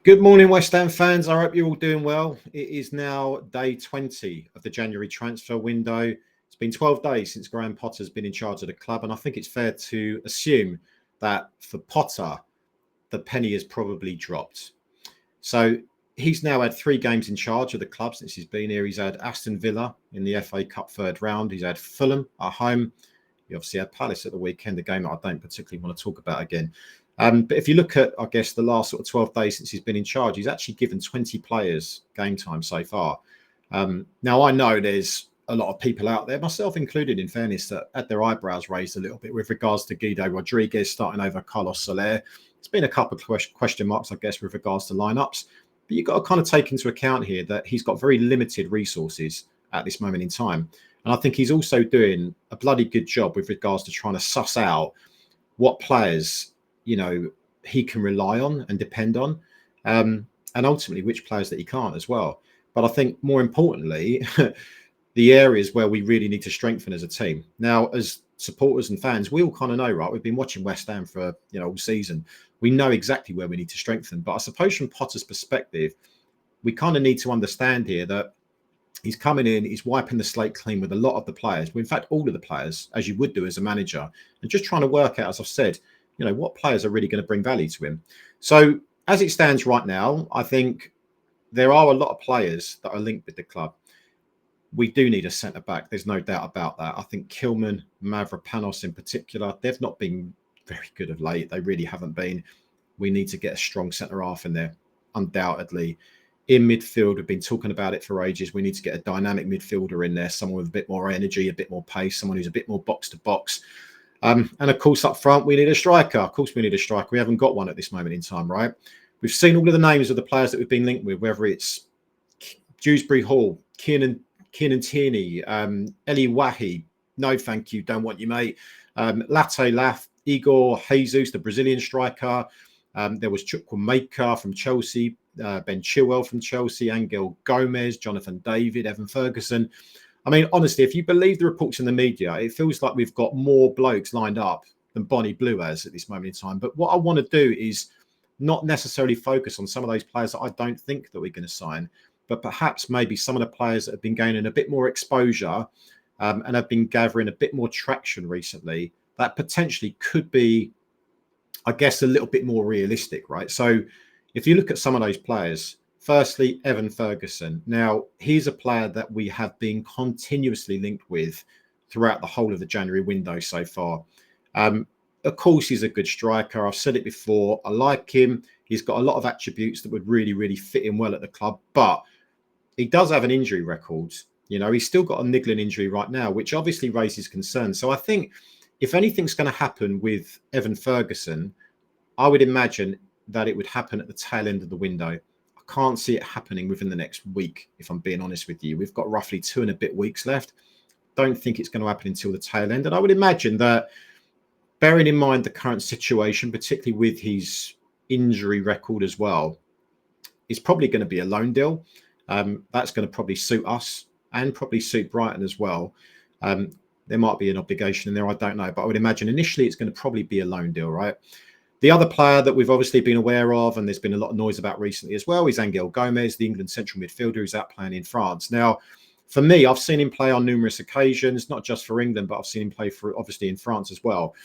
Good morning, West Ham fans. I hope you're all doing well. It is now day 20 of the January transfer window. It's been 12 days since Graham Potter's been in charge of the club, and I think it's fair to assume that for Potter, the penny has probably dropped. So he's now had 3 games in charge of the club since he's been here. He's had Aston Villa in the FA Cup third round. He's had Fulham at home. He obviously had Palace at the weekend, a game that I don't particularly want to talk about again. But if you look at, I guess, the last sort of 12 days since he's been in charge, he's actually given 20 players game time so far. Now, I know there's a lot of people out there, myself included, in fairness, that had their eyebrows raised a little bit with regards to Guido Rodriguez starting over Carlos Soler. It's been a couple of question marks, I guess, with regards to lineups. But you've got to kind of take into account here that he's got very limited resources at this moment in time. And I think he's also doing a bloody good job with regards to trying to suss out what players he can rely on and depend on, and ultimately which players that he can't as well. But I think more importantly, the areas where we really need to strengthen as a team. Now, as supporters and fans, we all kind of know, right? We've been watching West Ham for all season. We know exactly where we need to strengthen. But I suppose from Potter's perspective, we kind of need to understand here that he's coming in, he's wiping the slate clean with a lot of the players. In fact, all of the players, as you would do as a manager, and just trying to work out, as I've said, what players are really going to bring value to him. So as it stands right now, I think there are a lot of players that are linked with the club. We do need a centre-back. There's no doubt about that. I think Kilman, Mavropanos in particular, they've not been very good of late. They really haven't been. We need to get a strong centre-half in there, undoubtedly. In midfield, we've been talking about it for ages. We need to get a dynamic midfielder in there, someone with a bit more energy, a bit more pace, someone who's a bit more box-to-box. And of course, up front, we need a striker. Of course, we need a striker. We haven't got one at this moment in time, right? We've seen all of the names of the players that we've been linked with, whether it's Dewsbury Hall, Kieran Tierney, Eli Wahi. No, thank you. Don't want you, mate. Latte Laf, Igor Jesus, the Brazilian striker. There was Chukwuemeka from Chelsea, Ben Chilwell from Chelsea, Angel Gomez, Jonathan David, Evan Ferguson. I mean, honestly, if you believe the reports in the media, it feels like we've got more blokes lined up than Bonnie Blue has at this moment in time. But what I want to do is not necessarily focus on some of those players that I don't think that we're going to sign, but perhaps maybe some of the players that have been gaining a bit more exposure and have been gathering a bit more traction recently that potentially could be, I guess, a little bit more realistic, right? So if you look at some of those players, firstly, Evan Ferguson. Now, he's a player that we have been continuously linked with throughout the whole of the January window so far. Of course, he's a good striker. I've said it before. I like him. He's got a lot of attributes that would really, really fit him well at the club. But he does have an injury record. He's still got a niggling injury right now, which obviously raises concern. So I think if anything's going to happen with Evan Ferguson, I would imagine that it would happen at the tail end of the window. Can't see it happening within the next week, if I'm being honest with you. We've got roughly 2 and a bit weeks left. Don't think it's going to happen until the tail end. And I would imagine that, bearing in mind the current situation, particularly with his injury record as well, it's probably going to be a loan deal. That's going to probably suit us and probably suit Brighton as well. There might be an obligation in there, I don't know. But I would imagine initially it's going to probably be a loan deal, right? The other player that we've obviously been aware of, and there's been a lot of noise about recently as well, is Angel Gomez, the England central midfielder who's out playing in France. Now, for me, I've seen him play on numerous occasions, not just for England, but I've seen him play for, obviously, in France as well.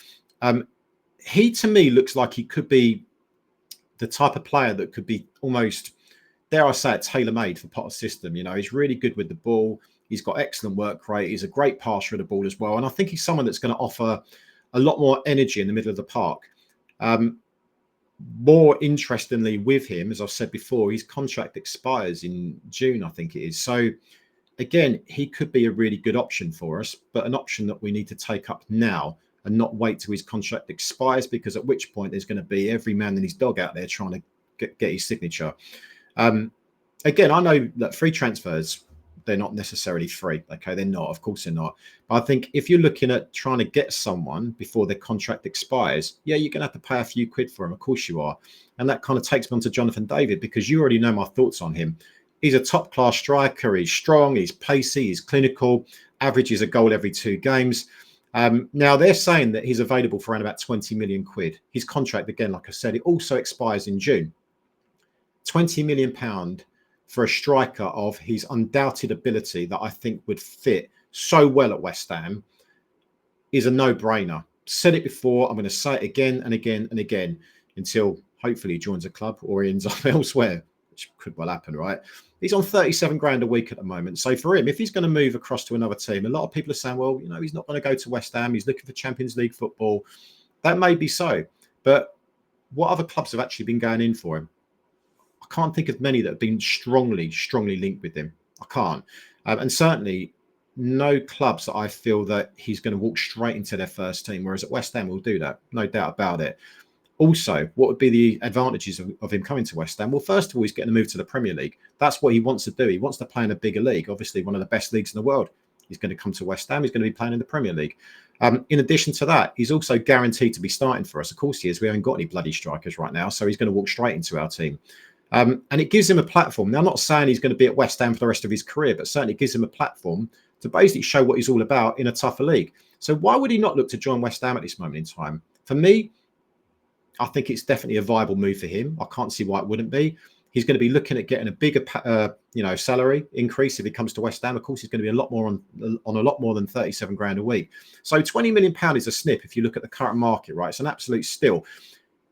He, to me, looks like he could be the type of player that could be almost, dare I say it, tailor-made for Potter's system. He's really good with the ball. He's got excellent work rate. He's a great passer of the ball as well. And I think he's someone that's going to offer a lot more energy in the middle of the park. More interestingly with him, as I've said before, his contract expires in June, I think it is. So again, he could be a really good option for us, but an option that we need to take up now and not wait till his contract expires, because at which point there's going to be every man and his dog out there trying to get his signature. Again, I know that free transfers, they're not necessarily free. Okay, they're not. Of course they're not. But I think if you're looking at trying to get someone before their contract expires, yeah, you're going to have to pay a few quid for him. Of course you are. And that kind of takes me on to Jonathan David, because you already know my thoughts on him. He's a top-class striker. He's strong. He's pacey. He's clinical. Averages a goal every 2 games. Now, they're saying that he's available for around about 20 million quid. His contract, again, like I said, it also expires in June. £20 million for a striker of his undoubted ability that I think would fit so well at West Ham is a no-brainer. Said it before, I'm going to say it again and again and again until hopefully he joins a club or he ends up elsewhere, which could well happen, right? He's on 37 grand a week at the moment. So for him, if he's going to move across to another team, a lot of people are saying, well, you know, he's not going to go to West Ham. He's looking for Champions League football. That may be so. But what other clubs have actually been going in for him? I can't think of many that have been strongly linked with him. I can't. And certainly no clubs that I feel that he's going to walk straight into their first team, whereas at West Ham we'll do that, no doubt about it. Also, what would be the advantages of him coming to West Ham? Well, first of all, he's getting a move to the Premier League. That's what he wants to do. He wants to play in a bigger league, obviously one of the best leagues in the world. He's going to come to West Ham. He's going to be playing in the Premier League. In addition to that, he's also guaranteed to be starting for us. Of course he is. We haven't got any bloody strikers right now, so he's going to walk straight into our team. And it gives him a platform. Now, I'm not saying he's going to be at West Ham for the rest of his career, but certainly it gives him a platform to basically show what he's all about in a tougher league. So why would he not look to join West Ham at this moment in time? For me, I think it's definitely a viable move for him. I can't see why it wouldn't be. He's going to be looking at getting a bigger, salary increase if he comes to West Ham. Of course, he's going to be a lot more on a lot more than 37 grand a week. So £20 million is a snip if you look at the current market, right? It's an absolute steal.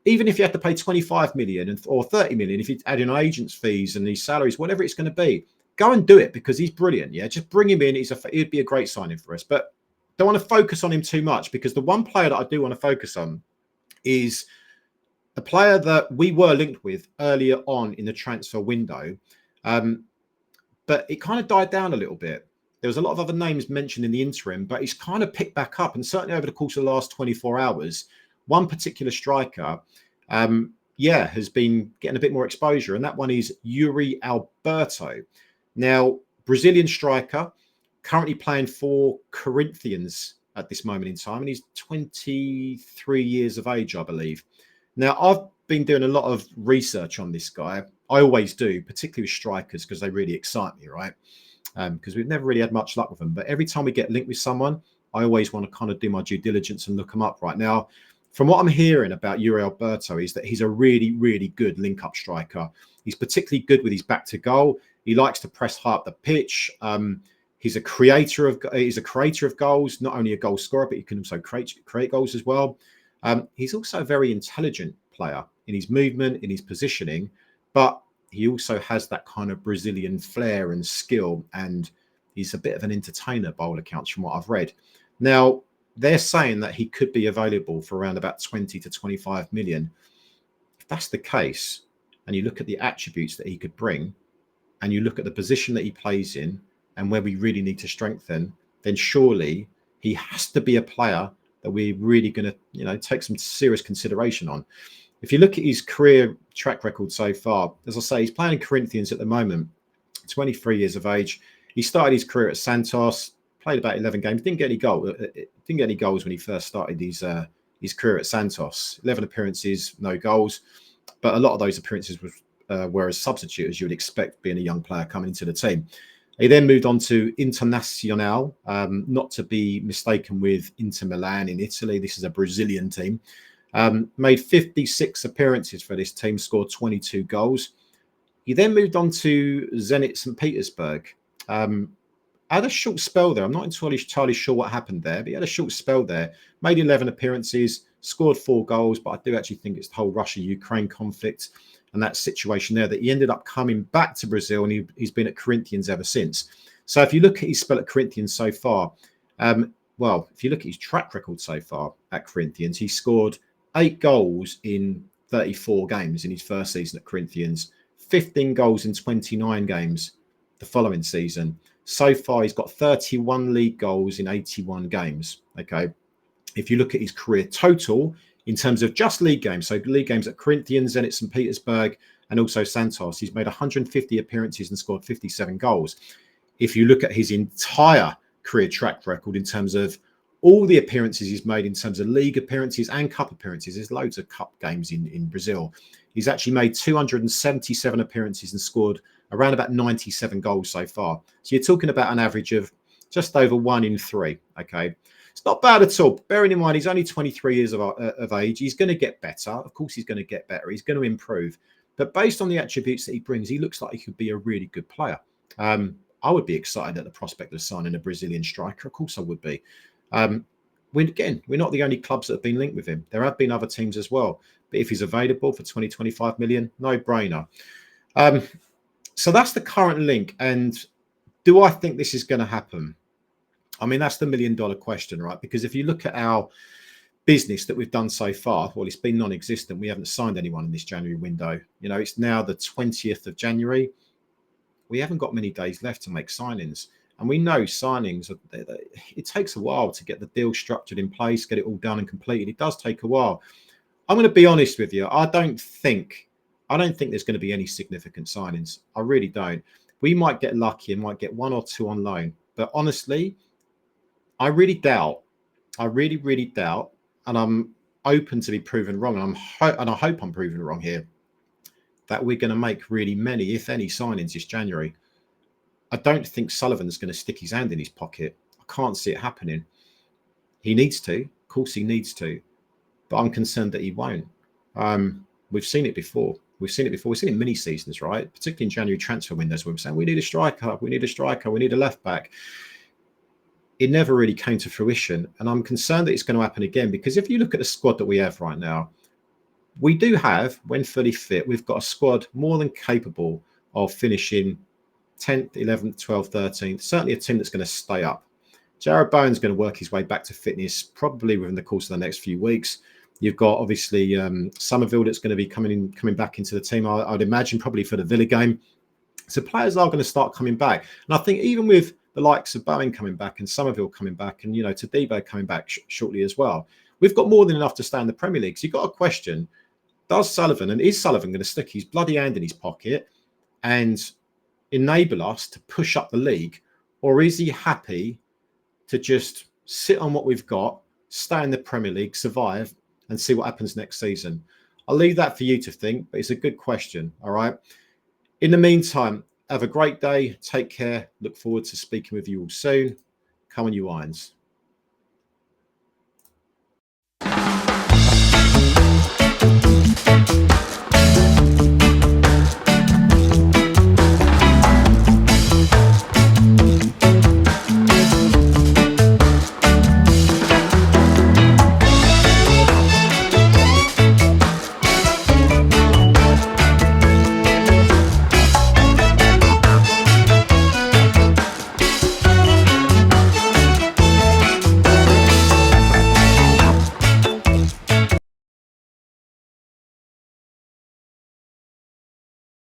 Even if you had to pay 25 million or 30 million, if you add in agents' fees and these salaries, whatever it's going to be, go and do it because he's brilliant. Yeah, just bring him in. He'd be a great signing for us. But don't want to focus on him too much because the one player that I do want to focus on is a player that we were linked with earlier on in the transfer window, but it kind of died down a little bit. There was a lot of other names mentioned in the interim, but it's kind of picked back up. And certainly over the course of the last 24 hours, one particular striker, has been getting a bit more exposure. And that one is Yuri Alberto. Now, Brazilian striker, currently playing for Corinthians at this moment in time. And he's 23 years of age, I believe. Now, I've been doing a lot of research on this guy. I always do, particularly with strikers, because they really excite me, right? Because we've never really had much luck with them. But every time we get linked with someone, I always want to kind of do my due diligence and look them up. Right now, from what I'm hearing about Yuri Alberto is that he's a really, really good link-up striker. He's particularly good with his back to goal. He likes to press high up the pitch. He's a creator of goals, not only a goal scorer, but he can also create goals as well. He's also a very intelligent player in his movement, in his positioning, but he also has that kind of Brazilian flair and skill, and he's a bit of an entertainer by all accounts from what I've read. Now, they're saying that he could be available for around about 20 to 25 million. If that's the case, and you look at the attributes that he could bring, and you look at the position that he plays in, and where we really need to strengthen, then surely he has to be a player that we're really going to, take some serious consideration on. If you look at his career track record so far, as I say, he's playing in Corinthians at the moment, 23 years of age. He started his career at Santos, played about 11 games, didn't get any goals when he first started his career at Santos. 11 appearances, no goals, but a lot of those appearances were as substitute, as you would expect, being a young player coming into the team. He then moved on to Internazionale, not to be mistaken with Inter Milan in Italy. This is a Brazilian team. Made 56 appearances for this team, scored 22 goals. He then moved on to Zenit St. Petersburg. Had a short spell there. I'm not entirely sure what happened there, but he had a short spell there. Made 11 appearances, scored 4 goals, but I do actually think it's the whole Russia-Ukraine conflict and that situation there that he ended up coming back to Brazil, and he's been at Corinthians ever since. So if you look at his spell at Corinthians so far, if you look at his track record so far at Corinthians, he scored 8 goals in 34 games in his first season at Corinthians, 15 goals in 29 games the following season. So far, he's got 31 league goals in 81 games. Okay. If you look at his career total in terms of just league games, so league games at Corinthians, Zenit St. Petersburg, and also Santos, he's made 150 appearances and scored 57 goals. If you look at his entire career track record in terms of all the appearances he's made in terms of league appearances and cup appearances, there's loads of cup games in Brazil. He's actually made 277 appearances and scored around about 97 goals so far. So you're talking about an average of just over 1 in 3. Okay. It's not bad at all. Bearing in mind, he's only 23 years of age. He's going to get better. Of course, he's going to get better. He's going to improve. But based on the attributes that he brings, he looks like he could be a really good player. I would be excited at the prospect of signing a Brazilian striker. Of course I would be. We're not the only clubs that have been linked with him. There have been other teams as well. But if he's available for 20, 25 million, no brainer. So that's the current link. And do I think this is going to happen? I mean, that's the $1 million question, right? Because if you look at our business that we've done so far, well, it's been non-existent. We haven't signed anyone in this January window. You know, it's now the 20th of January. We haven't got many days left to make signings. And we know signings, it takes a while to get the deal structured in place, get it all done and completed. It does take a while. I'm going to be honest with you. I don't think there's going to be any significant signings. I really don't. We might get lucky and might get one or two on loan. But honestly, I really doubt. I really, really doubt. And I'm open to be proven wrong. And I hope I'm proven wrong here, that we're going to make really many, if any, signings this January. I don't think Sullivan's going to stick his hand in his pocket. I can't see it happening. He needs to. Of course he needs to. But I'm concerned that he won't. We've seen it before. We've seen it in mini seasons, right? Particularly in January transfer windows, where we're saying we need a striker, we need a left back. It never really came to fruition. And I'm concerned that it's going to happen again, because if you look at the squad that we have right now, we do have, when fully fit, we've got a squad more than capable of finishing 10th, 11th, 12th, 13th, certainly a team that's going to stay up. Jared Bowen's going to work his way back to fitness probably within the course of the next few weeks. You've got obviously Somerville that's going to be coming back into the team, I'd imagine, probably for the Villa game. So players are going to start coming back. And I think even with the likes of Bowen coming back and Somerville coming back and, Tadibo coming back shortly as well, we've got more than enough to stay in the Premier League. So you've got a question, is Sullivan going to stick his bloody hand in his pocket and enable us to push up the league? Or is he happy to just sit on what we've got, stay in the Premier League, survive, and see what happens next season? I'll leave that for you to think, but it's a good question, all right? In the meantime, have a great day. Take care. Look forward to speaking with you all soon. Come on, you Irons.